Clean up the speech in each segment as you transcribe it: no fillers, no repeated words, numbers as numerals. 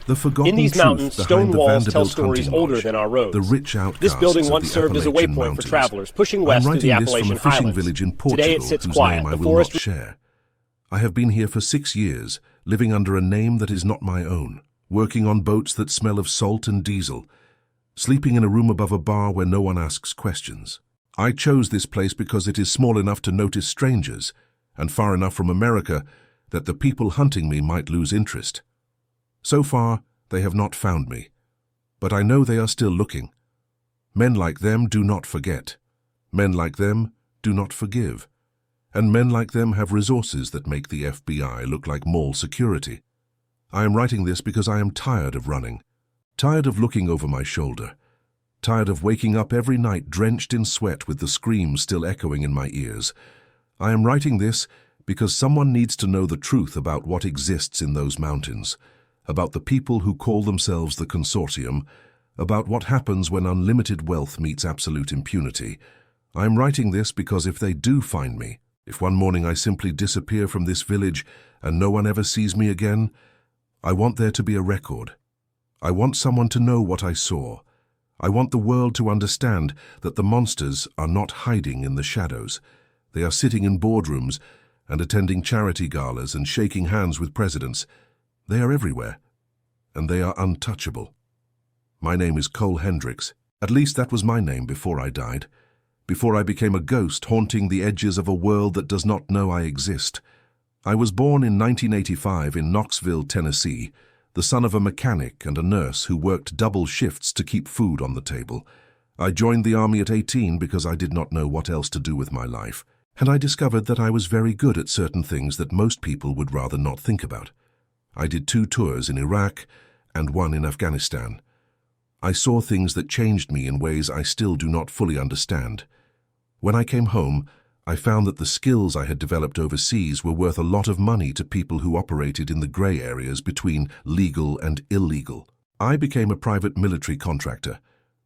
The In forgotten these truth mountains, stone behind the walls tell Vanderbilt stories hunting older lodge, than our roads. the rich outcasts This building of once the served as a Appalachian waypoint for Mountains. travelers pushing I'm west through writing the this from Appalachian a fishing Highlands. village in Today Portugal it sits whose quiet. name I The will forest not share. I have been here for 6 years, living under a name that is not my own, working on boats that smell of salt and diesel, sleeping in a room above a bar where no one asks questions. I chose this place because it is small enough to notice strangers, and far enough from America that the people hunting me might lose interest. So far, they have not found me, but I know they are still looking. Men like them do not forget. Men like them do not forgive. And men like them have resources that make the FBI look like mall security. I am writing this because I am tired of running, tired of looking over my shoulder, tired of waking up every night drenched in sweat with the screams still echoing in my ears. I am writing this because someone needs to know the truth about what exists in those mountains, about the people who call themselves the consortium, about what happens when unlimited wealth meets absolute impunity. I am writing this because if they do find me, if one morning I simply disappear from this village and no one ever sees me again, I want there to be a record. I want someone to know what I saw. I want the world to understand that the monsters are not hiding in the shadows. They are sitting in boardrooms and attending charity galas and shaking hands with presidents. They are everywhere, and they are untouchable. My name is Cole Hendricks. At least that was my name before I died, before I became a ghost haunting the edges of a world that does not know I exist. I was born in 1985 in Knoxville, Tennessee, the son of a mechanic and a nurse who worked double shifts to keep food on the table. I joined the army at 18 because I did not know what else to do with my life, and I discovered that I was very good at certain things that most people would rather not think about. I did 2 tours in Iraq and 1 in Afghanistan. I saw things that changed me in ways I still do not fully understand. When I came home, I found that the skills I had developed overseas were worth a lot of money to people who operated in the gray areas between legal and illegal. I became a private military contractor,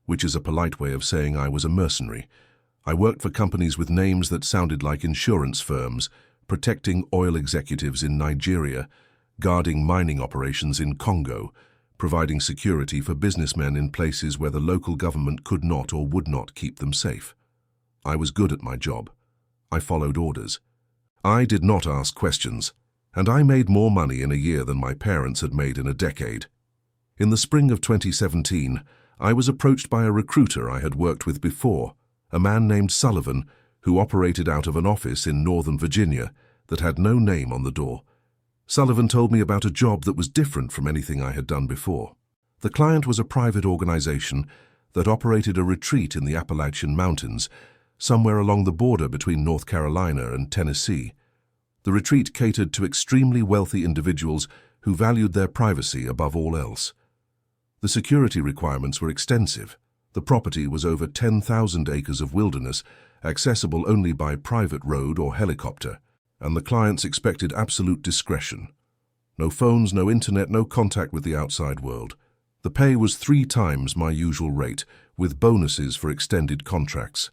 which is a polite way of saying I was a mercenary. I worked for companies with names that sounded like insurance firms, protecting oil executives in Nigeria, guarding mining operations in Congo, providing security for businessmen in places where the local government could not or would not keep them safe. I was good at my job. I followed orders. I did not ask questions, and I made more money in a year than my parents had made in a decade. In the spring of 2017, I was approached by a recruiter I had worked with before, a man named Sullivan, who operated out of an office in Northern Virginia that had no name on the door. Sullivan told me about a job that was different from anything I had done before. The client was a private organization that operated a retreat in the Appalachian Mountains, somewhere along the border between North Carolina and Tennessee. The retreat catered to extremely wealthy individuals who valued their privacy above all else. The security requirements were extensive. The property was over 10,000 acres of wilderness, accessible only by private road or helicopter, and the clients expected absolute discretion. No phones, no internet, no contact with the outside world. The pay was 3 times my usual rate, with bonuses for extended contracts.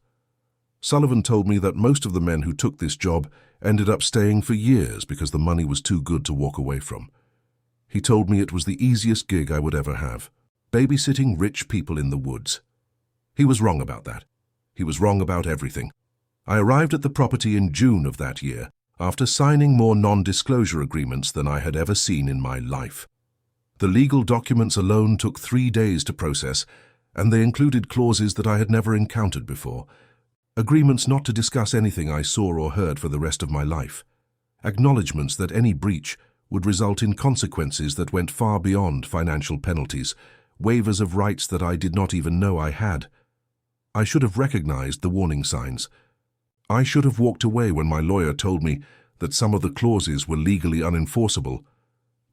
Sullivan told me that most of the men who took this job ended up staying for years because the money was too good to walk away from. He told me it was the easiest gig I would ever have, babysitting rich people in the woods. He was wrong about that. He was wrong about everything. I arrived at the property in June of that year, after signing more non-disclosure agreements than I had ever seen in my life. The legal documents alone took 3 days to process, and they included clauses that I had never encountered before. Agreements not to discuss anything I saw or heard for the rest of my life. Acknowledgements that any breach would result in consequences that went far beyond financial penalties, waivers of rights that I did not even know I had. I should have recognized the warning signs. I should have walked away when my lawyer told me that some of the clauses were legally unenforceable,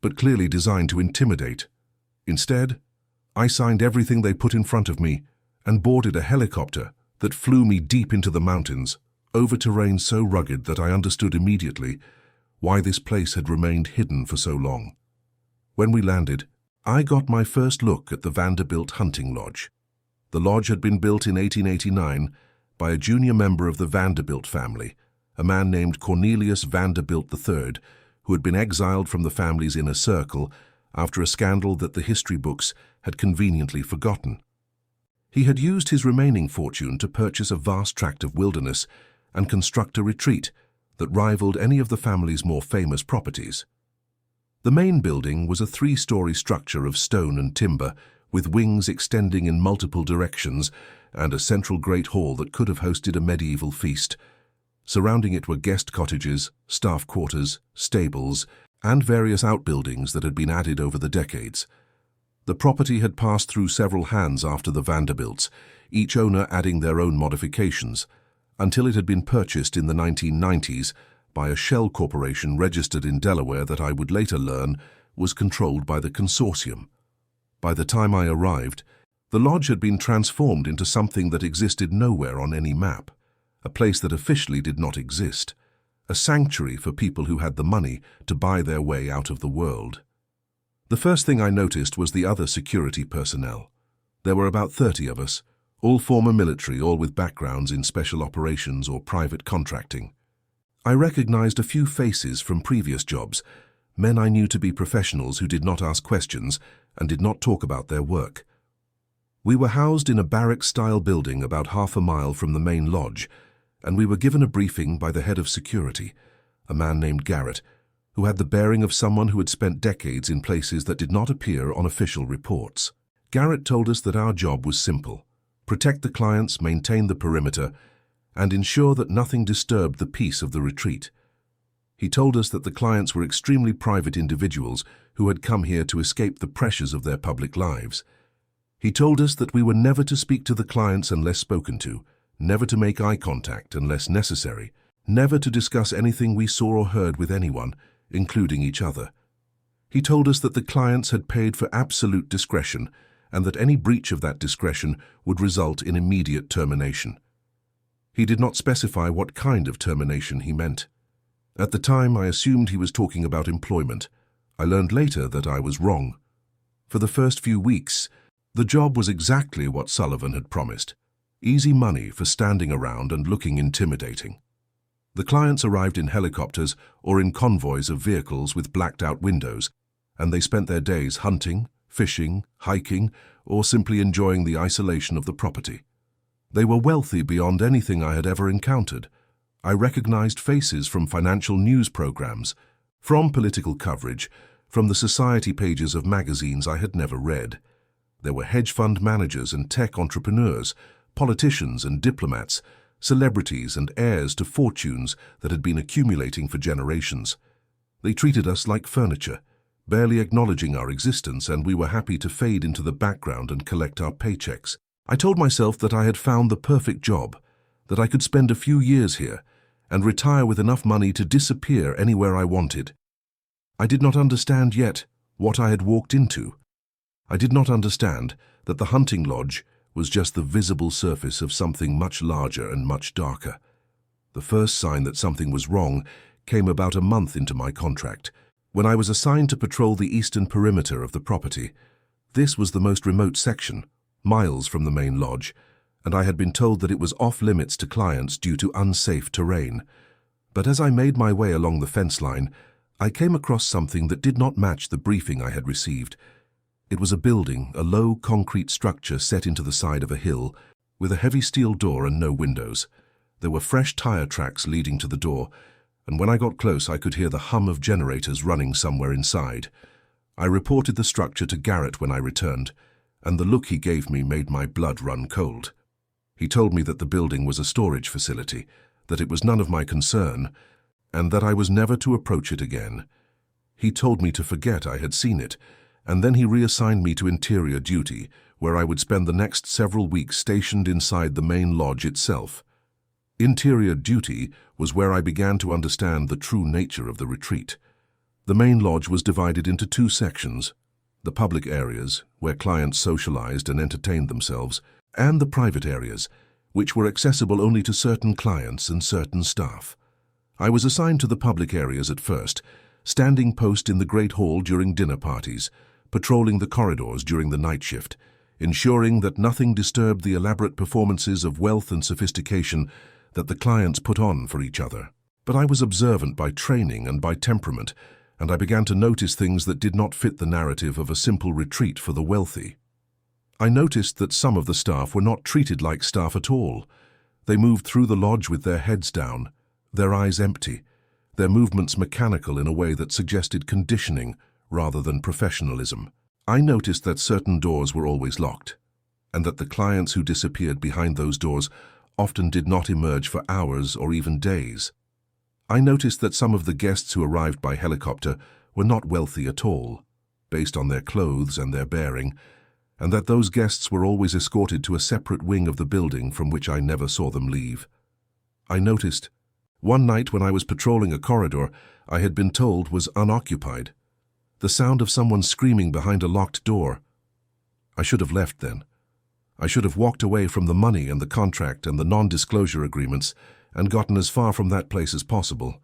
but clearly designed to intimidate. Instead, I signed everything they put in front of me and boarded a helicopter that flew me deep into the mountains, over terrain so rugged that I understood immediately why this place had remained hidden for so long. When we landed, I got my first look at the Vanderbilt hunting lodge. The lodge had been built in 1889 by a junior member of the Vanderbilt family, a man named Cornelius Vanderbilt III, who had been exiled from the family's inner circle after a scandal that the history books had conveniently forgotten. He had used his remaining fortune to purchase a vast tract of wilderness and construct a retreat that rivaled any of the family's more famous properties. The main building was a 3-story structure of stone and timber, with wings extending in multiple directions and a central great hall that could have hosted a medieval feast. Surrounding it were guest cottages, staff quarters, stables, and various outbuildings that had been added over the decades. The property had passed through several hands after the Vanderbilts, each owner adding their own modifications, until it had been purchased in the 1990s by a shell corporation registered in Delaware that I would later learn was controlled by the consortium. By the time I arrived, the lodge had been transformed into something that existed nowhere on any map, a place that officially did not exist, a sanctuary for people who had the money to buy their way out of the world. The first thing I noticed was the other security personnel. There were about 30 of us, all former military, all with backgrounds in special operations or private contracting. I recognized a few faces from previous jobs, men I knew to be professionals who did not ask questions and did not talk about their work. We were housed in a barrack-style building about half a mile from the main lodge, and we were given a briefing by the head of security, a man named Garrett, who had the bearing of someone who had spent decades in places that did not appear on official reports. Garrett told us that our job was simple: protect the clients, maintain the perimeter, and ensure that nothing disturbed the peace of the retreat. He told us that the clients were extremely private individuals who had come here to escape the pressures of their public lives. He told us that we were never to speak to the clients unless spoken to, never to make eye contact unless necessary, never to discuss anything we saw or heard with anyone, including each other. He told us that the clients had paid for absolute discretion and that any breach of that discretion would result in immediate termination. He did not specify what kind of termination he meant. At the time, I assumed he was talking about employment. I learned later that I was wrong. For the first few weeks, the job was exactly what Sullivan had promised: easy money for standing around and looking intimidating. The clients arrived in helicopters or in convoys of vehicles with blacked-out windows, and they spent their days hunting, fishing, hiking, or simply enjoying the isolation of the property. They were wealthy beyond anything I had ever encountered. I recognized faces from financial news programs, from political coverage, from the society pages of magazines I had never read. There were hedge fund managers and tech entrepreneurs, politicians and diplomats, celebrities and heirs to fortunes that had been accumulating for generations. They treated us like furniture, barely acknowledging our existence, and we were happy to fade into the background and collect our paychecks. I told myself that I had found the perfect job, that I could spend a few years here and retire with enough money to disappear anywhere I wanted. I did not understand yet what I had walked into. I did not understand that the hunting lodge was just the visible surface of something much larger and much darker. The first sign that something was wrong came about a month into my contract, when I was assigned to patrol the eastern perimeter of the property. This was the most remote section, miles from the main lodge, and I had been told that it was off-limits to clients due to unsafe terrain. But as I made my way along the fence line, I came across something that did not match the briefing I had received. It was a building, a low concrete structure set into the side of a hill, with a heavy steel door and no windows. There were fresh tire tracks leading to the door, and when I got close I could hear the hum of generators running somewhere inside. I reported the structure to Garrett when I returned, and the look he gave me made my blood run cold. He told me that the building was a storage facility, that it was none of my concern, and that I was never to approach it again. He told me to forget I had seen it, and then he reassigned me to interior duty, where I would spend the next several weeks stationed inside the main lodge itself. Interior duty was where I began to understand the true nature of the retreat. The main lodge was divided into 2 sections: the public areas, where clients socialized and entertained themselves, and the private areas, which were accessible only to certain clients and certain staff. I was assigned to the public areas at first, standing post in the Great Hall during dinner parties, patrolling the corridors during the night shift, ensuring that nothing disturbed the elaborate performances of wealth and sophistication that the clients put on for each other. But I was observant by training and by temperament, and I began to notice things that did not fit the narrative of a simple retreat for the wealthy. I noticed that some of the staff were not treated like staff at all. They moved through the lodge with their heads down, their eyes empty, their movements mechanical in a way that suggested conditioning rather than professionalism. I noticed that certain doors were always locked, and that the clients who disappeared behind those doors often did not emerge for hours or even days. I noticed that some of the guests who arrived by helicopter were not wealthy at all, based on their clothes and their bearing, and that those guests were always escorted to a separate wing of the building from which I never saw them leave. I noticed one night when I was patrolling a corridor I had been told was unoccupied, the sound of someone screaming behind a locked door. I should have left then. I should have walked away from the money and the contract and the non-disclosure agreements and gotten as far from that place as possible.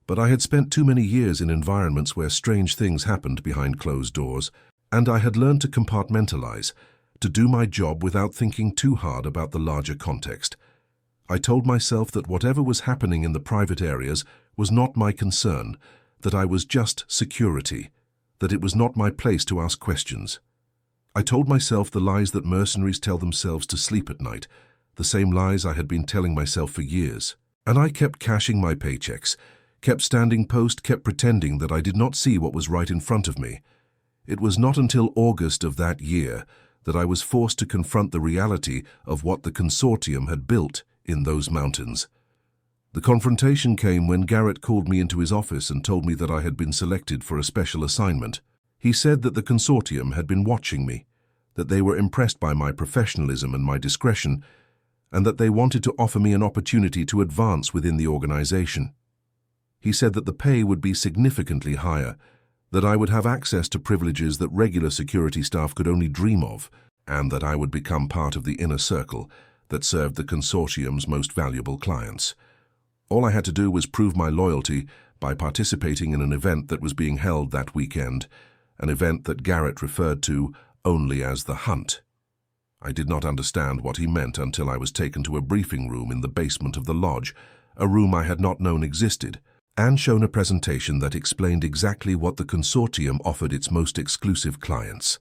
But I had spent too many years in environments where strange things happened behind closed doors, and I had learned to compartmentalize, to do my job without thinking too hard about the larger context. I told myself that whatever was happening in the private areas was not my concern, that I was just security, that it was not my place to ask questions. I told myself the lies that mercenaries tell themselves to sleep at night, the same lies I had been telling myself for years. And I kept cashing my paychecks, kept standing post, kept pretending that I did not see what was right in front of me. It was not until August of that year that I was forced to confront the reality of what the consortium had built in those mountains. The confrontation came when Garrett called me into his office and told me that I had been selected for a special assignment. He said that the consortium had been watching me, that they were impressed by my professionalism and my discretion, and that they wanted to offer me an opportunity to advance within the organization. He said that the pay would be significantly higher, that I would have access to privileges that regular security staff could only dream of, and that I would become part of the inner circle that served the consortium's most valuable clients. All I had to do was prove my loyalty by participating in an event that was being held that weekend, an event that Garrett referred to only as the Hunt. I did not understand what he meant until I was taken to a briefing room in the basement of the lodge, a room I had not known existed, and shown a presentation that explained exactly what the consortium offered its most exclusive clients.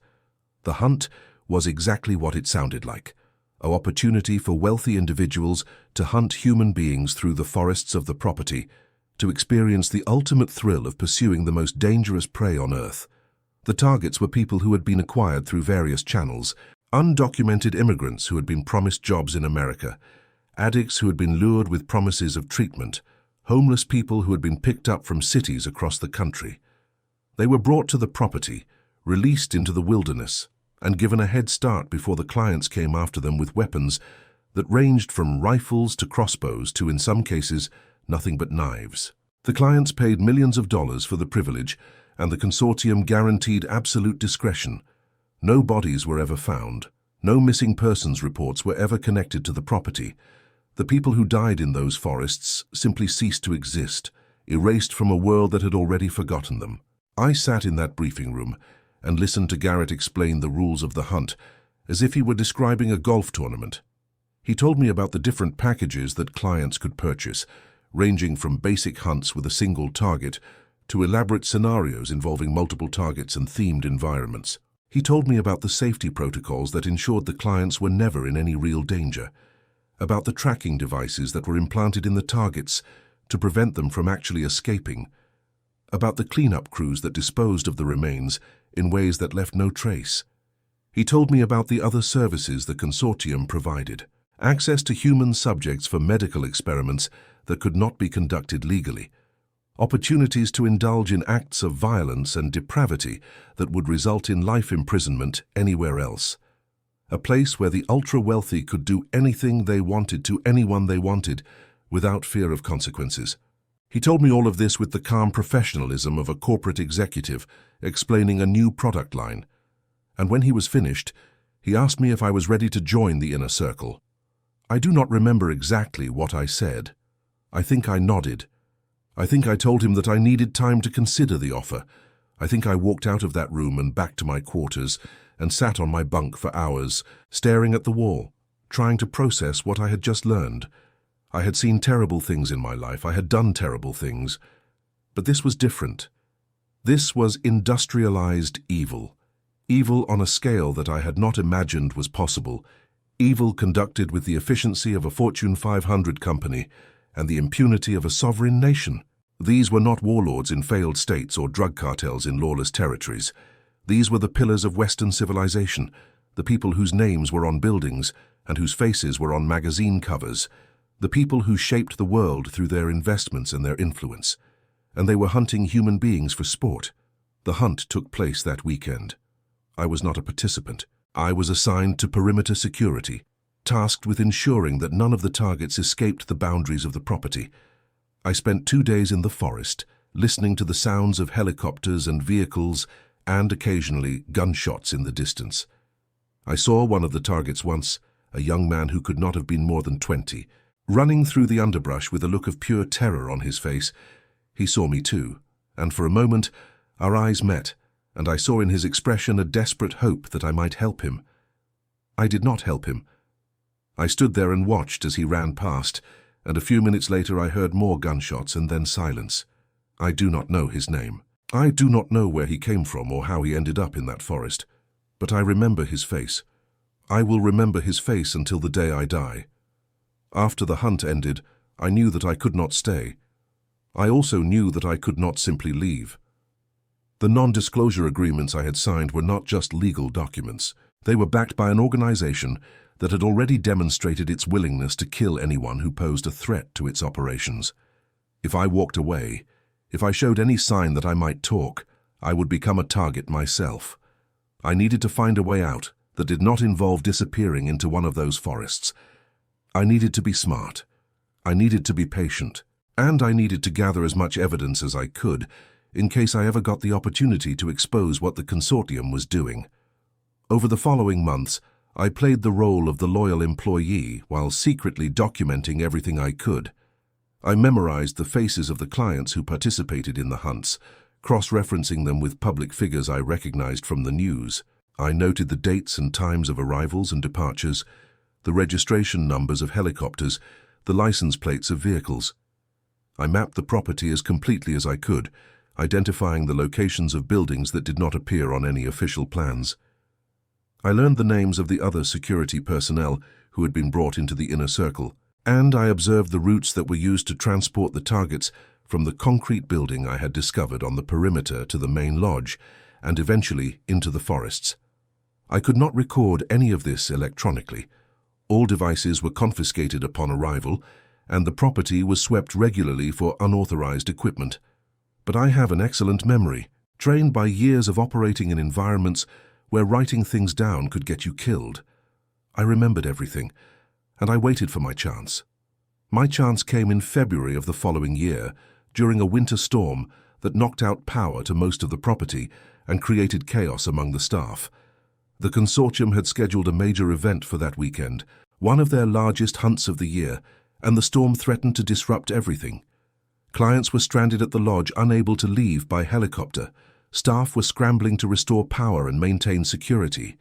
The Hunt was exactly what it sounded like, an opportunity for wealthy individuals to hunt human beings through the forests of the property, to experience the ultimate thrill of pursuing the most dangerous prey on Earth. The targets were people who had been acquired through various channels, undocumented immigrants who had been promised jobs in America, addicts who had been lured with promises of treatment, homeless people who had been picked up from cities across the country. They were brought to the property, released into the wilderness, and given a head start before the clients came after them with weapons that ranged from rifles to crossbows to, in some cases, nothing but knives. The clients paid millions of dollars for the privilege, and the consortium guaranteed absolute discretion. No bodies were ever found. No missing persons reports were ever connected to the property. The people who died in those forests simply ceased to exist, erased from a world that had already forgotten them. I sat in that briefing room and listened to Garrett explain the rules of the hunt, as if he were describing a golf tournament. He told me about the different packages that clients could purchase, ranging from basic hunts with a single target to elaborate scenarios involving multiple targets and themed environments. He told me about the safety protocols that ensured the clients were never in any real danger, about the tracking devices that were implanted in the targets to prevent them from actually escaping, about the cleanup crews that disposed of the remains in ways that left no trace. He told me about the other services the consortium provided, access to human subjects for medical experiments that could not be conducted legally, opportunities to indulge in acts of violence and depravity that would result in life imprisonment anywhere else, a place where the ultra-wealthy could do anything they wanted to anyone they wanted without fear of consequences. He told me all of this with the calm professionalism of a corporate executive explaining a new product line. And when he was finished, he asked me if I was ready to join the inner circle. I do not remember exactly what I said. I think I nodded. I think I told him that I needed time to consider the offer. I think I walked out of that room and back to my quarters and sat on my bunk for hours, staring at the wall, trying to process what I had just learned. I had seen terrible things in my life. I had done terrible things. But this was different. This was industrialized evil. Evil on a scale that I had not imagined was possible. Evil conducted with the efficiency of a Fortune 500 company and the impunity of a sovereign nation. These were not warlords in failed states or drug cartels in lawless territories. These were the pillars of Western civilization, the people whose names were on buildings and whose faces were on magazine covers, the people who shaped the world through their investments and their influence. And they were hunting human beings for sport. The hunt took place that weekend. I was not a participant. I was assigned to perimeter security, tasked with ensuring that none of the targets escaped the boundaries of the property. I spent 2 days in the forest, listening to the sounds of helicopters and vehicles and occasionally gunshots in the distance. I saw one of the targets once, a young man who could not have been more than 20, running through the underbrush with a look of pure terror on his face. He saw me too, and for a moment our eyes met, and I saw in his expression a desperate hope that I might help him. I did not help him. I stood there and watched as he ran past, and a few minutes later I heard more gunshots and then silence. I do not know his name. I do not know where he came from or how he ended up in that forest, but I remember his face. I will remember his face until the day I die. After the hunt ended, I knew that I could not stay. I also knew that I could not simply leave. The non-disclosure agreements I had signed were not just legal documents. They were backed by an organization that had already demonstrated its willingness to kill anyone who posed a threat to its operations. If I walked away, if I showed any sign that I might talk, I would become a target myself. I needed to find a way out that did not involve disappearing into one of those forests. I needed to be smart. I needed to be patient. And I needed to gather as much evidence as I could in case I ever got the opportunity to expose what the consortium was doing. Over the following months, I played the role of the loyal employee while secretly documenting everything I could. I memorized the faces of the clients who participated in the hunts, cross-referencing them with public figures I recognized from the news. I noted the dates and times of arrivals and departures, the registration numbers of helicopters, the license plates of vehicles. I mapped the property as completely as I could, identifying the locations of buildings that did not appear on any official plans. I learned the names of the other security personnel who had been brought into the inner circle, and I observed the routes that were used to transport the targets from the concrete building I had discovered on the perimeter to the main lodge, and eventually into the forests. I could not record any of this electronically. All devices were confiscated upon arrival, and the property was swept regularly for unauthorized equipment. But I have an excellent memory, trained by years of operating in environments where writing things down could get you killed. I remembered everything, and I waited for my chance. My chance came in February of the following year, during a winter storm that knocked out power to most of the property and created chaos among the staff. The consortium had scheduled a major event for that weekend, one of their largest hunts of the year, and the storm threatened to disrupt everything. Clients were stranded at the lodge, unable to leave by helicopter. Staff were scrambling to restore power and maintain security.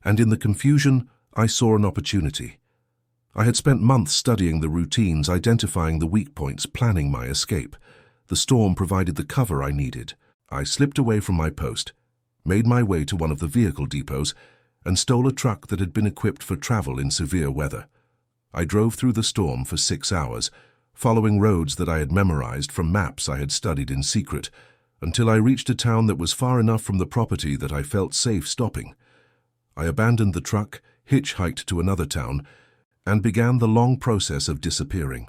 And in the confusion, I saw an opportunity. I had spent months studying the routines, identifying the weak points, planning my escape. The storm provided the cover I needed. I slipped away from my post, made my way to one of the vehicle depots, and stole a truck that had been equipped for travel in severe weather. I drove through the storm for 6 hours, following roads that I had memorized from maps I had studied in secret, until I reached a town that was far enough from the property that I felt safe stopping. I abandoned the truck, hitchhiked to another town, and began the long process of disappearing.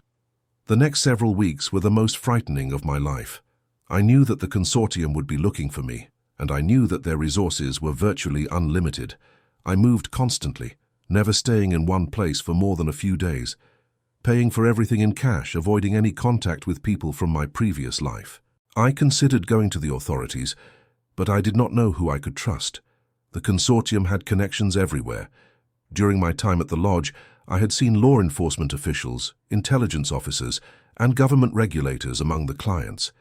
The next several weeks were the most frightening of my life. I knew that the consortium would be looking for me, and I knew that their resources were virtually unlimited. I moved constantly, never staying in one place for more than a few days, paying for everything in cash, avoiding any contact with people from my previous life. I considered going to the authorities, but I did not know who I could trust. The consortium had connections everywhere. During my time at the lodge, I had seen law enforcement officials, intelligence officers, and government regulators among the clients.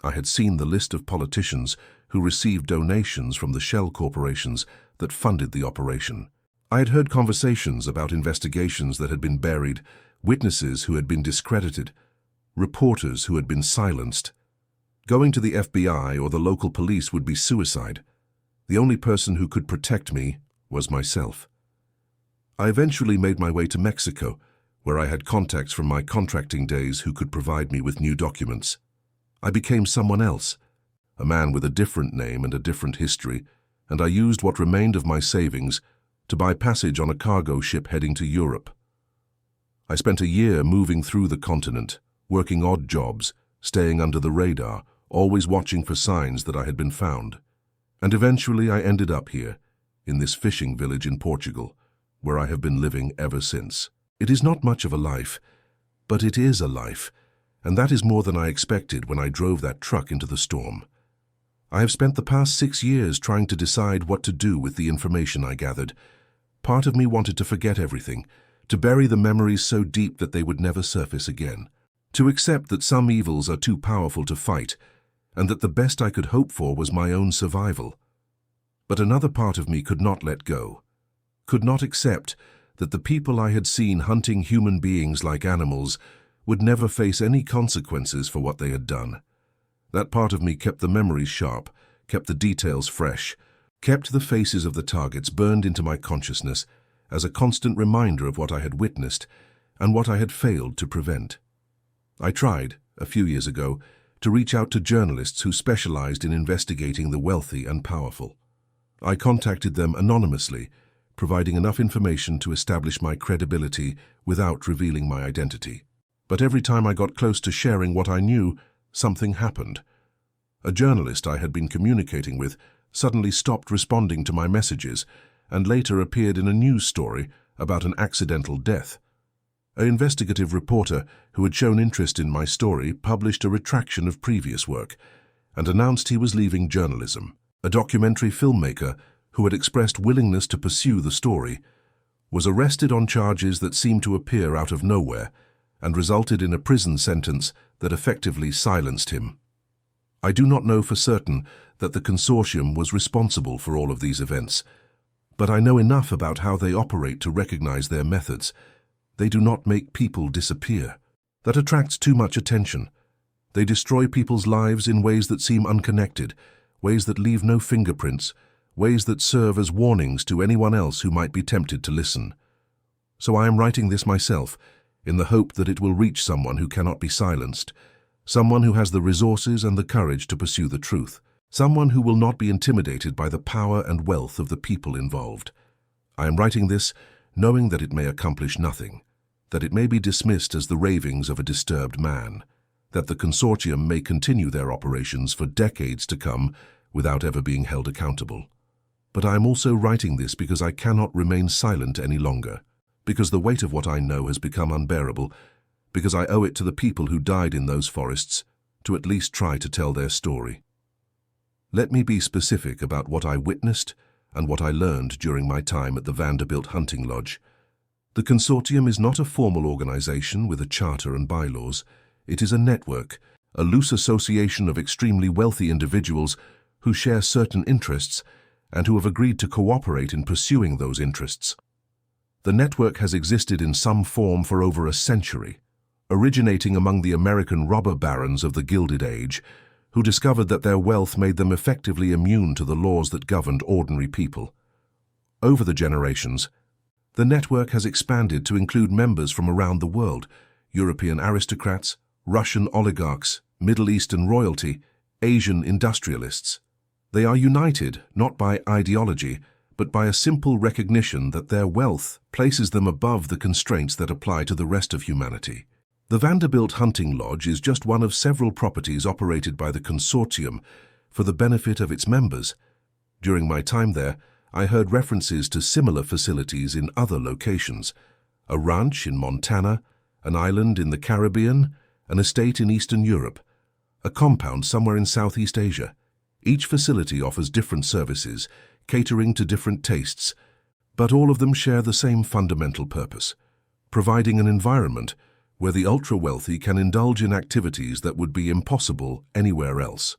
I had seen the list of politicians who received donations from the shell corporations that funded the operation. I had heard conversations about investigations that had been buried, witnesses who had been discredited, reporters who had been silenced. Going to the FBI or the local police would be suicide. The only person who could protect me was myself. I eventually made my way to Mexico, where I had contacts from my contracting days who could provide me with new documents. I became someone else, a man with a different name and a different history, and I used what remained of my savings to buy passage on a cargo ship heading to Europe. I spent a year moving through the continent, working odd jobs, staying under the radar, always watching for signs that I had been found. And eventually I ended up here, in this fishing village in Portugal, where I have been living ever since. It is not much of a life, but it is a life, and that is more than I expected when I drove that truck into the storm. I have spent the past 6 years trying to decide what to do with the information I gathered. Part of me wanted to forget everything, to bury the memories so deep that they would never surface again, to accept that some evils are too powerful to fight, and that the best I could hope for was my own survival. But another part of me could not let go, could not accept that the people I had seen hunting human beings like animals would never face any consequences for what they had done. That part of me kept the memories sharp, kept the details fresh, kept the faces of the targets burned into my consciousness as a constant reminder of what I had witnessed and what I had failed to prevent. I tried, a few years ago, to reach out to journalists who specialized in investigating the wealthy and powerful. I contacted them anonymously, providing enough information to establish my credibility without revealing my identity. But every time I got close to sharing what I knew, something happened. A journalist I had been communicating with suddenly stopped responding to my messages and later appeared in a news story about an accidental death. An investigative reporter who had shown interest in my story published a retraction of previous work and announced he was leaving journalism. A documentary filmmaker who had expressed willingness to pursue the story was arrested on charges that seemed to appear out of nowhere and resulted in a prison sentence that effectively silenced him. I do not know for certain that the consortium was responsible for all of these events, but I know enough about how they operate to recognize their methods. They do not make people disappear. That attracts too much attention. They destroy people's lives in ways that seem unconnected, ways that leave no fingerprints, ways that serve as warnings to anyone else who might be tempted to listen. So I am writing this myself, in the hope that it will reach someone who cannot be silenced, someone who has the resources and the courage to pursue the truth, someone who will not be intimidated by the power and wealth of the people involved. I am writing this knowing that it may accomplish nothing, that it may be dismissed as the ravings of a disturbed man, that the consortium may continue their operations for decades to come without ever being held accountable. But I am also writing this because I cannot remain silent any longer, because the weight of what I know has become unbearable, because I owe it to the people who died in those forests to at least try to tell their story. Let me be specific about what I witnessed and what I learned during my time at the Vanderbilt hunting lodge. The consortium is not a formal organization with a charter and bylaws. It is a network, a loose association of extremely wealthy individuals who share certain interests and who have agreed to cooperate in pursuing those interests. The network has existed in some form for over a century, originating among the American robber barons of the Gilded Age, who discovered that their wealth made them effectively immune to the laws that governed ordinary people. Over the generations, the network has expanded to include members from around the world: European aristocrats, Russian oligarchs, Middle Eastern royalty, Asian industrialists. They are united not by ideology, but by a simple recognition that their wealth places them above the constraints that apply to the rest of humanity. The Vanderbilt Hunting Lodge is just one of several properties operated by the consortium for the benefit of its members. During my time there, I heard references to similar facilities in other locations: a ranch in Montana, an island in the Caribbean, an estate in Eastern Europe, a compound somewhere in Southeast Asia. Each facility offers different services, catering to different tastes, but all of them share the same fundamental purpose: providing an environment where the ultra-wealthy can indulge in activities that would be impossible anywhere else.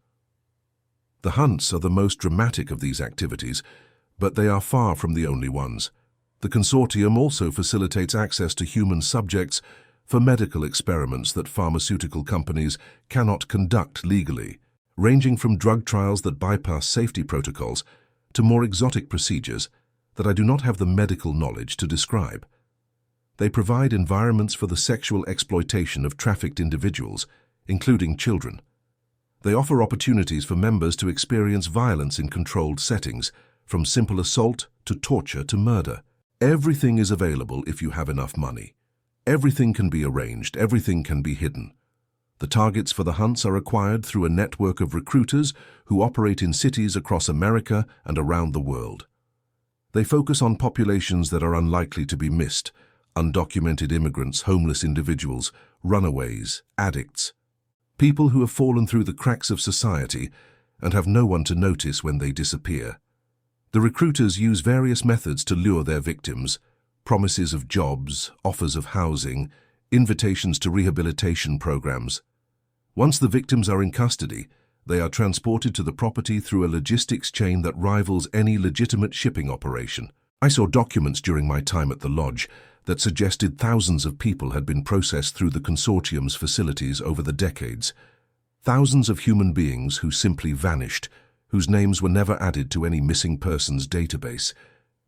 The hunts are the most dramatic of these activities, but they are far from the only ones. The consortium also facilitates access to human subjects for medical experiments that pharmaceutical companies cannot conduct legally. ranging from drug trials that bypass safety protocols to more exotic procedures that I do not have the medical knowledge to describe. They provide environments for the sexual exploitation of trafficked individuals, including children. They offer opportunities for members to experience violence in controlled settings, from simple assault to torture to murder. Everything is available if you have enough money. Everything can be arranged, everything can be hidden. The targets for the hunts are acquired through a network of recruiters who operate in cities across America and around the world. They focus on populations that are unlikely to be missed: undocumented immigrants, homeless individuals, runaways, addicts, people who have fallen through the cracks of society and have no one to notice when they disappear. The recruiters use various methods to lure their victims: promises of jobs, offers of housing, invitations to rehabilitation programs. Once the victims are in custody, they are transported to the property through a logistics chain that rivals any legitimate shipping operation. I saw documents during my time at the lodge that suggested thousands of people had been processed through the consortium's facilities over the decades. Thousands of human beings who simply vanished, whose names were never added to any missing persons database,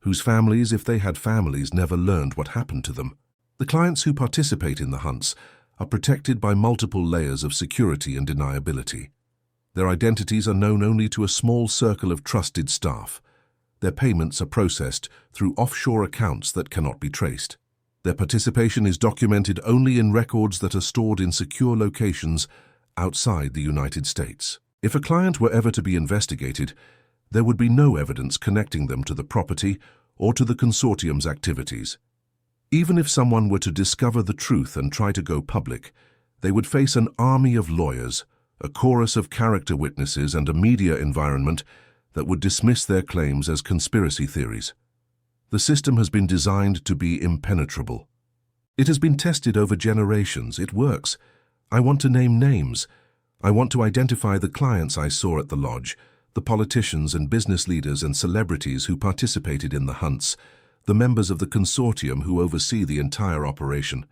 whose families, if they had families, never learned what happened to them. The clients who participate in the hunts are protected by multiple layers of security and deniability. Their identities are known only to a small circle of trusted staff. Their payments are processed through offshore accounts that cannot be traced. Their participation is documented only in records that are stored in secure locations outside the United States. If a client were ever to be investigated, there would be no evidence connecting them to the property or to the consortium's activities. Even if someone were to discover the truth and try to go public, they would face an army of lawyers, a chorus of character witnesses, and a media environment that would dismiss their claims as conspiracy theories. The system has been designed to be impenetrable. It has been tested over generations. It works. I want to name names. I want to identify the clients I saw at the lodge, the politicians and business leaders and celebrities who participated in the hunts, the members of the consortium who oversee the entire operation.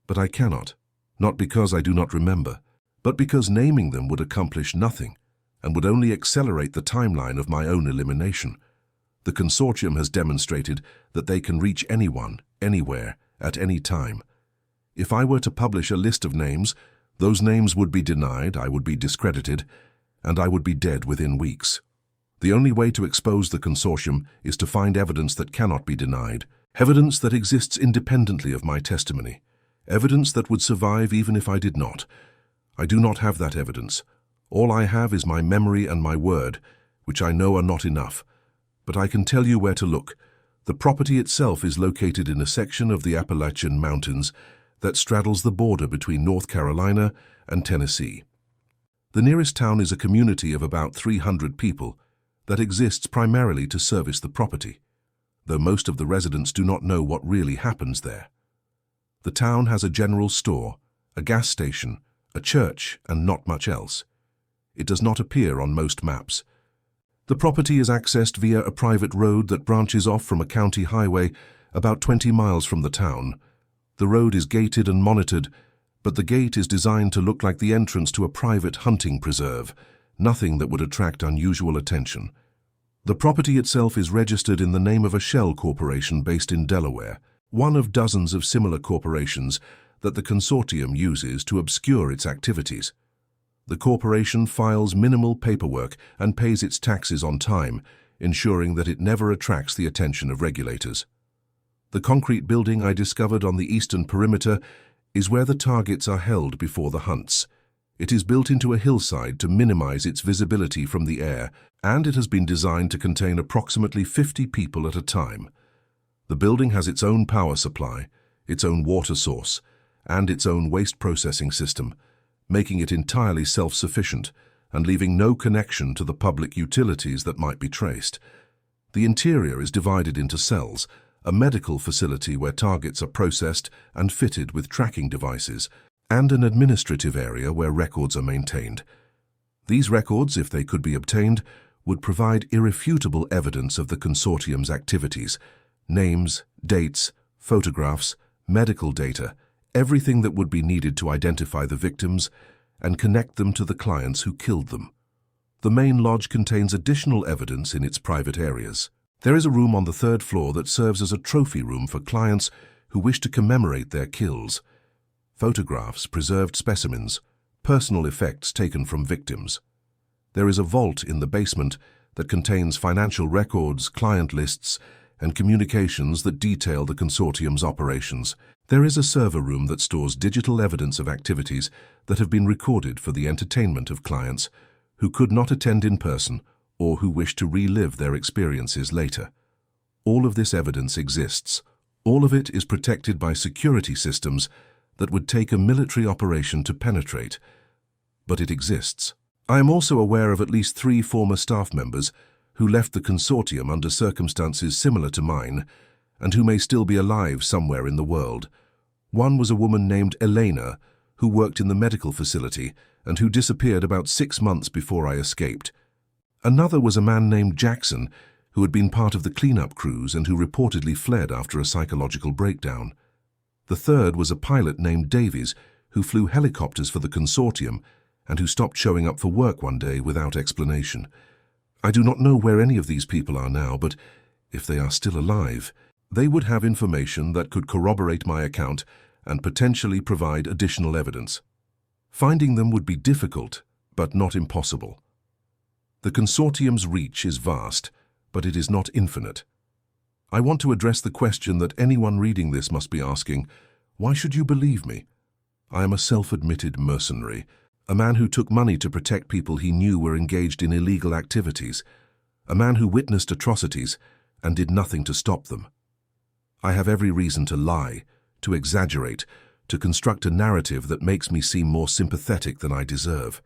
But I cannot, not because I do not remember, but because naming them would accomplish nothing and would only accelerate the timeline of my own elimination. The consortium has demonstrated that they can reach anyone, anywhere, at any time. If I were to publish a list of names, those names would be denied, I would be discredited, and I would be dead within weeks. The only way to expose the consortium is to find evidence that cannot be denied, evidence that exists independently of my testimony, evidence that would survive even if I did not. I do not have that evidence. All I have is my memory and my word, which I know are not enough. But I can tell you where to look. The property itself is located in a section of the Appalachian Mountains that straddles the border between North Carolina and Tennessee. The nearest town is a community of about 300 people that exists primarily to service the property, though most of the residents do not know what really happens there. The town has a general store, a gas station, a church, and not much else. It does not appear on most maps. The property is accessed via a private road that branches off from a county highway about 20 miles from the town. The road is gated and monitored, but the gate is designed to look like the entrance to a private hunting preserve, nothing that would attract unusual attention. The property itself is registered in the name of a shell corporation based in Delaware, one of dozens of similar corporations that the consortium uses to obscure its activities. The corporation files minimal paperwork and pays its taxes on time, ensuring that it never attracts the attention of regulators. The concrete building I discovered on the eastern perimeter is where the targets are held before the hunts. It is built into a hillside to minimize its visibility from the air, and it has been designed to contain approximately 50 people at a time. The building has its own power supply, its own water source, and its own waste processing system, making it entirely self-sufficient and leaving no connection to the public utilities that might be traced. The interior is divided into cells, a medical facility where targets are processed and fitted with tracking devices, and an administrative area where records are maintained. These records, if they could be obtained, would provide irrefutable evidence of the consortium's activities: names, dates, photographs, medical data, everything that would be needed to identify the victims and connect them to the clients who killed them. The main lodge contains additional evidence in its private areas. There is a room on the third floor that serves as a trophy room for clients who wish to commemorate their kills. Photographs, preserved specimens, personal effects taken from victims. There is a vault in the basement that contains financial records, client lists, and communications that detail the consortium's operations. There is a server room that stores digital evidence of activities that have been recorded for the entertainment of clients who could not attend in person or who wish to relive their experiences later. All of this evidence exists. All of it is protected by security systems that would take a military operation to penetrate, but it exists. I am also aware of at least 3 former staff members who left the consortium under circumstances similar to mine and who may still be alive somewhere in the world. One was a woman named Elena who worked in the medical facility and who disappeared about 6 months before I escaped. Another was a man named Jackson who had been part of the cleanup crews and who reportedly fled after a psychological breakdown. The third was a pilot named Davies who flew helicopters for the consortium and who stopped showing up for work one day without explanation. I do not know where any of these people are now, but if they are still alive, they would have information that could corroborate my account and potentially provide additional evidence. Finding them would be difficult, but not impossible. The consortium's reach is vast, but it is not infinite. I want to address the question that anyone reading this must be asking: why should you believe me? I am a self-admitted mercenary, a man who took money to protect people he knew were engaged in illegal activities, a man who witnessed atrocities and did nothing to stop them. I have every reason to lie, to exaggerate, to construct a narrative that makes me seem more sympathetic than I deserve.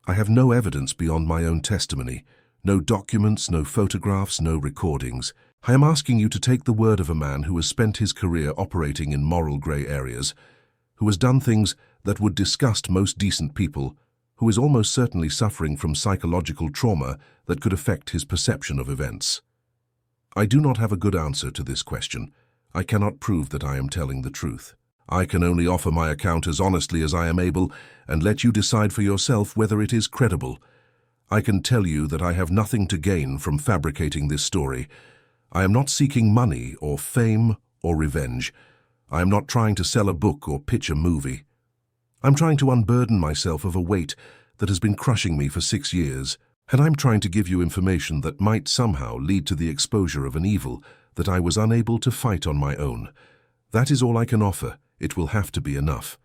I have no evidence beyond my own testimony, no documents, no photographs, no recordings. I am asking you to take the word of a man who has spent his career operating in moral grey areas, who has done things that would disgust most decent people, who is almost certainly suffering from psychological trauma that could affect his perception of events. I do not have a good answer to this question. I cannot prove that I am telling the truth. I can only offer my account as honestly as I am able and let you decide for yourself whether it is credible. I can tell you that I have nothing to gain from fabricating this story. I am not seeking money or fame or revenge. I am not trying to sell a book or pitch a movie. I'm trying to unburden myself of a weight that has been crushing me for 6 years, and I'm trying to give you information that might somehow lead to the exposure of an evil that I was unable to fight on my own. That is all I can offer. It will have to be enough.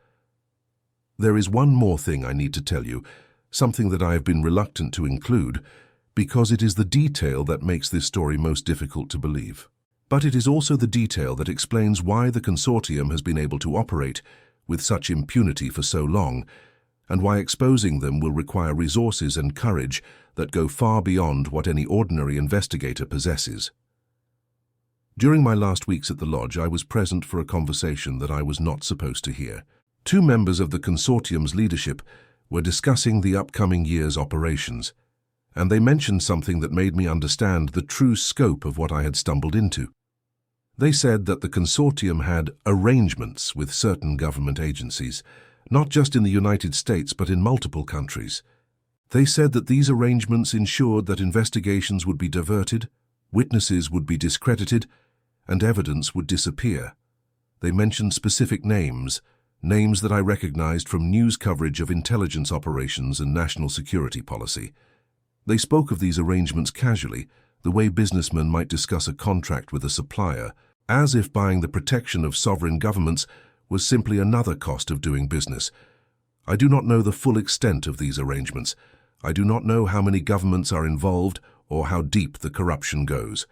There is one more thing I need to tell you, something that I have been reluctant to include, because it is the detail that makes this story most difficult to believe. But it is also the detail that explains why the consortium has been able to operate with such impunity for so long, and why exposing them will require resources and courage that go far beyond what any ordinary investigator possesses. During my last weeks at the lodge, I was present for a conversation that I was not supposed to hear. 2 members of the consortium's leadership were discussing the upcoming year's operations, and they mentioned something that made me understand the true scope of what I had stumbled into. They said that the consortium had arrangements with certain government agencies, not just in the United States but in multiple countries. They said that these arrangements ensured that investigations would be diverted, witnesses would be discredited, and evidence would disappear. They mentioned specific names that I recognized from news coverage of intelligence operations and national security policy. They spoke of these arrangements casually, the way businessmen might discuss a contract with a supplier, as if buying the protection of sovereign governments was simply another cost of doing business. I do not know the full extent of these arrangements. I do not know how many governments are involved or how deep the corruption goes.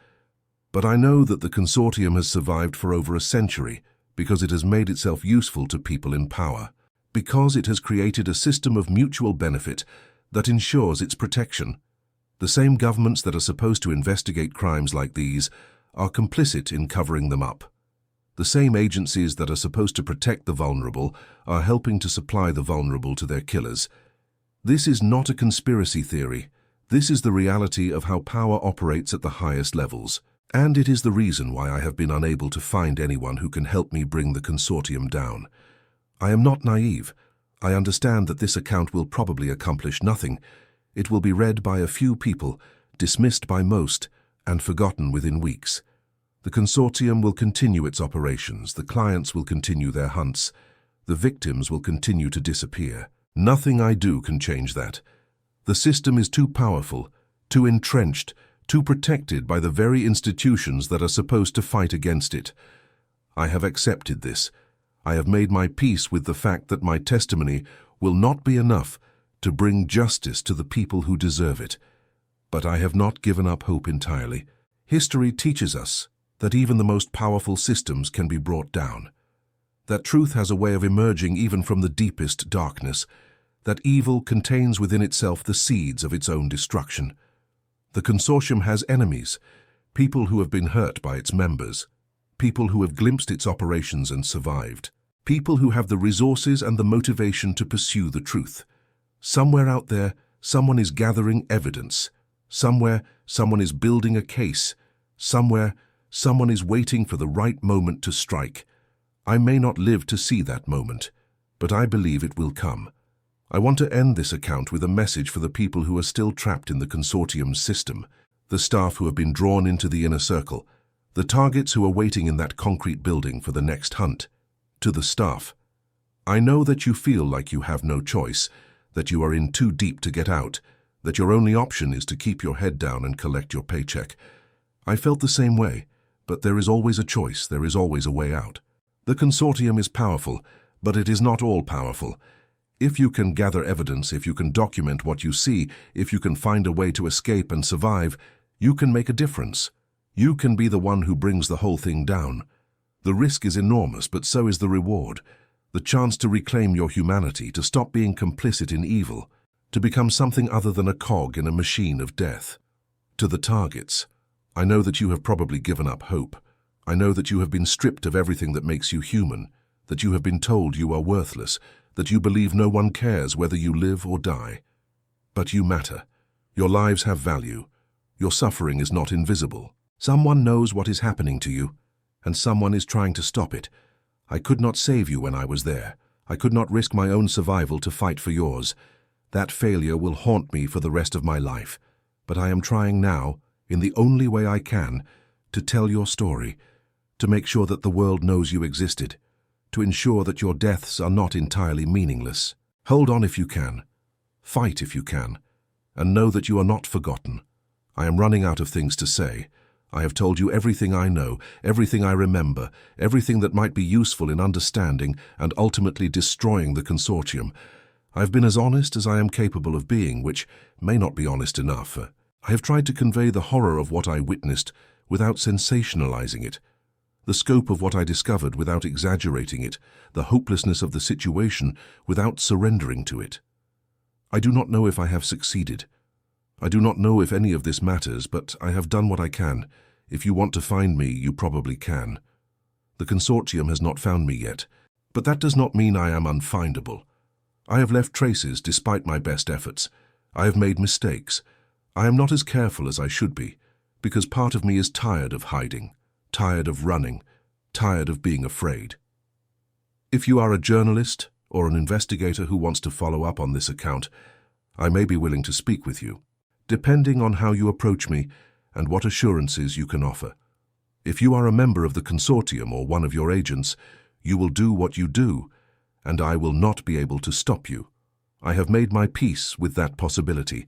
But I know that the consortium has survived for over a century because it has made itself useful to people in power, because it has created a system of mutual benefit that ensures its protection. The same governments that are supposed to investigate crimes like these are complicit in covering them up. The same agencies that are supposed to protect the vulnerable are helping to supply the vulnerable to their killers. This is not a conspiracy theory. This is the reality of how power operates at the highest levels. And it is the reason why I have been unable to find anyone who can help me bring the consortium down. I am not naive. I understand that this account will probably accomplish nothing. It will be read by a few people, dismissed by most, and forgotten within weeks. The consortium will continue its operations, the clients will continue their hunts, the victims will continue to disappear. Nothing I do can change that. The system is too powerful, too entrenched, too protected by the very institutions that are supposed to fight against it. I have accepted this. I have made my peace with the fact that my testimony will not be enough to bring justice to the people who deserve it. But I have not given up hope entirely. History teaches us that even the most powerful systems can be brought down, that truth has a way of emerging even from the deepest darkness, that evil contains within itself the seeds of its own destruction. The consortium has enemies, people who have been hurt by its members, people who have glimpsed its operations and survived, people who have the resources and the motivation to pursue the truth. Somewhere out there, someone is gathering evidence. Somewhere, someone is building a case. Somewhere, someone is waiting for the right moment to strike. I may not live to see that moment, but I believe it will come. I want to end this account with a message for the people who are still trapped in the consortium's system, the staff who have been drawn into the inner circle, the targets who are waiting in that concrete building for the next hunt. To the staff, I know that you feel like you have no choice, that you are in too deep to get out, that your only option is to keep your head down and collect your paycheck. I felt the same way, but there is always a choice, there is always a way out. The consortium is powerful, but it is not all powerful. If you can gather evidence, if you can document what you see, if you can find a way to escape and survive, you can make a difference. You can be the one who brings the whole thing down. The risk is enormous, but so is the reward. The chance to reclaim your humanity, to stop being complicit in evil, to become something other than a cog in a machine of death. To the targets, I know that you have probably given up hope. I know that you have been stripped of everything that makes you human, that you have been told you are worthless, that you believe no one cares whether you live or die. But you matter. Your lives have value. Your suffering is not invisible. Someone knows what is happening to you, and someone is trying to stop it. I could not save you when I was there. I could not risk my own survival to fight for yours. That failure will haunt me for the rest of my life. But I am trying now, in the only way I can, to tell your story, to make sure that the world knows you existed, to ensure that your deaths are not entirely meaningless. Hold on if you can. Fight if you can. And know that you are not forgotten. I am running out of things to say. I have told you everything I know, everything I remember, everything that might be useful in understanding and ultimately destroying the consortium. I have been as honest as I am capable of being, which may not be honest enough. I have tried to convey the horror of what I witnessed without sensationalizing it, the scope of what I discovered without exaggerating it, the hopelessness of the situation without surrendering to it. I do not know if I have succeeded. I do not know if any of this matters, but I have done what I can. If you want to find me, you probably can. The consortium has not found me yet, but that does not mean I am unfindable. I have left traces despite my best efforts. I have made mistakes. I am not as careful as I should be, because part of me is tired of hiding, tired of running, tired of being afraid. If you are a journalist or an investigator who wants to follow up on this account, I may be willing to speak with you, depending on how you approach me and what assurances you can offer. If you are a member of the consortium or one of your agents, you will do what you do, and I will not be able to stop you. I have made my peace with that possibility.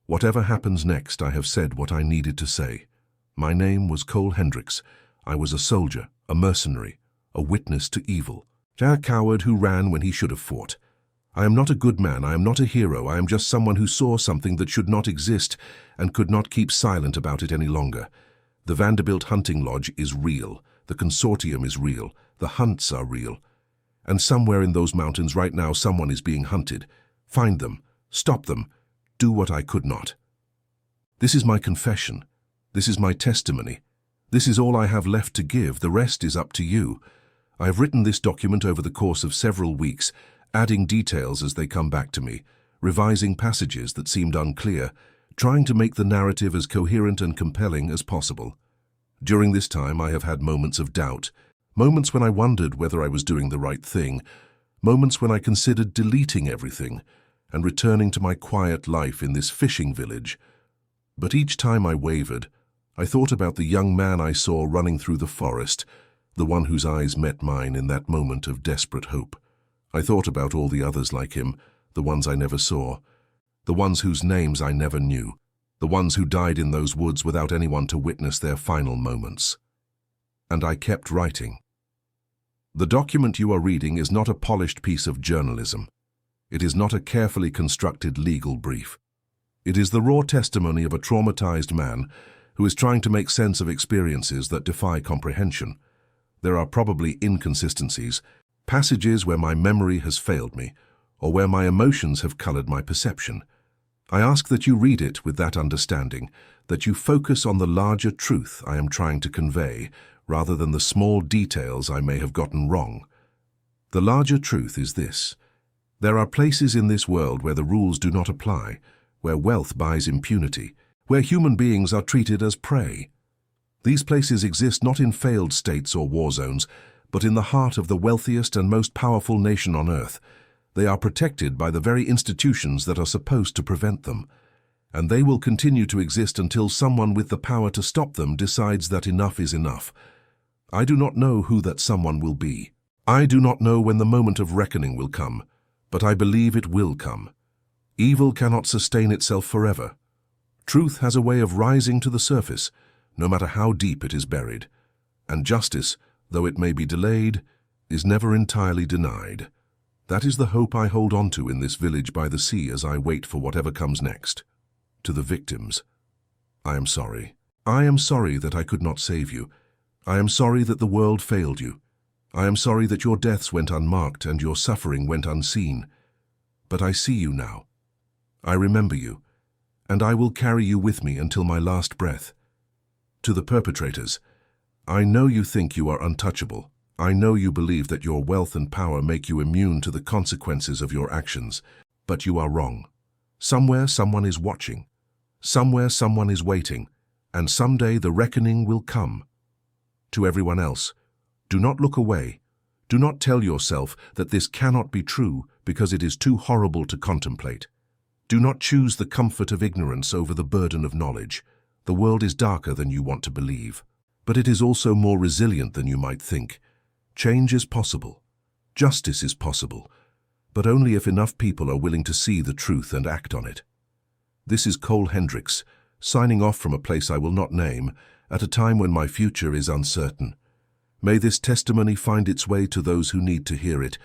Whatever happens next, I have said what I needed to say. My name was Cole Hendricks. I was a soldier, a mercenary, a witness to evil, a coward who ran when he should have fought. I am not a good man, I am not a hero, I am just someone who saw something that should not exist and could not keep silent about it any longer. The Vanderbilt hunting lodge is real, the consortium is real, the hunts are real. And somewhere in those mountains right now someone is being hunted. Find them, stop them, do what I could not. This is my confession, this is my testimony. This is all I have left to give, the rest is up to you. I have written this document over the course of several weeks, adding details as they come back to me, revising passages that seemed unclear, trying to make the narrative as coherent and compelling as possible. During this time, I have had moments of doubt, moments when I wondered whether I was doing the right thing, moments when I considered deleting everything, and returning to my quiet life in this fishing village. But each time I wavered, I thought about the young man I saw running through the forest, the one whose eyes met mine in that moment of desperate hope. I thought about all the others like him, the ones I never saw, the ones whose names I never knew, the ones who died in those woods without anyone to witness their final moments. And I kept writing. The document you are reading is not a polished piece of journalism. It is not a carefully constructed legal brief. It is the raw testimony of a traumatized man who is trying to make sense of experiences that defy comprehension. There are probably inconsistencies, passages where my memory has failed me, or where my emotions have colored my perception. I ask that you read it with that understanding, that you focus on the larger truth I am trying to convey, rather than the small details I may have gotten wrong. The larger truth is this: there are places in this world where the rules do not apply, where wealth buys impunity, where human beings are treated as prey. These places exist not in failed states or war zones, but in the heart of the wealthiest and most powerful nation on earth. They are protected by the very institutions that are supposed to prevent them, and they will continue to exist until someone with the power to stop them decides that enough is enough. I do not know who that someone will be. I do not know when the moment of reckoning will come, but I believe it will come. Evil cannot sustain itself forever. Truth has a way of rising to the surface, no matter how deep it is buried, and justice, though it may be delayed, is never entirely denied. That is the hope I hold on to in this village by the sea as I wait for whatever comes next. To the victims, I am sorry. I am sorry that I could not save you. I am sorry that the world failed you. I am sorry that your deaths went unmarked and your suffering went unseen. But I see you now. I remember you, and I will carry you with me until my last breath. To the perpetrators, I know you think you are untouchable. I know you believe that your wealth and power make you immune to the consequences of your actions, but you are wrong. Somewhere someone is watching. Somewhere someone is waiting, and someday the reckoning will come. To everyone else, do not look away. Do not tell yourself that this cannot be true because it is too horrible to contemplate. Do not choose the comfort of ignorance over the burden of knowledge. The world is darker than you want to believe, but it is also more resilient than you might think. Change is possible. Justice is possible, but only if enough people are willing to see the truth and act on it. This is Cole Hendricks, signing off from a place I will not name, at a time when my future is uncertain. May this testimony find its way to those who need to hear it,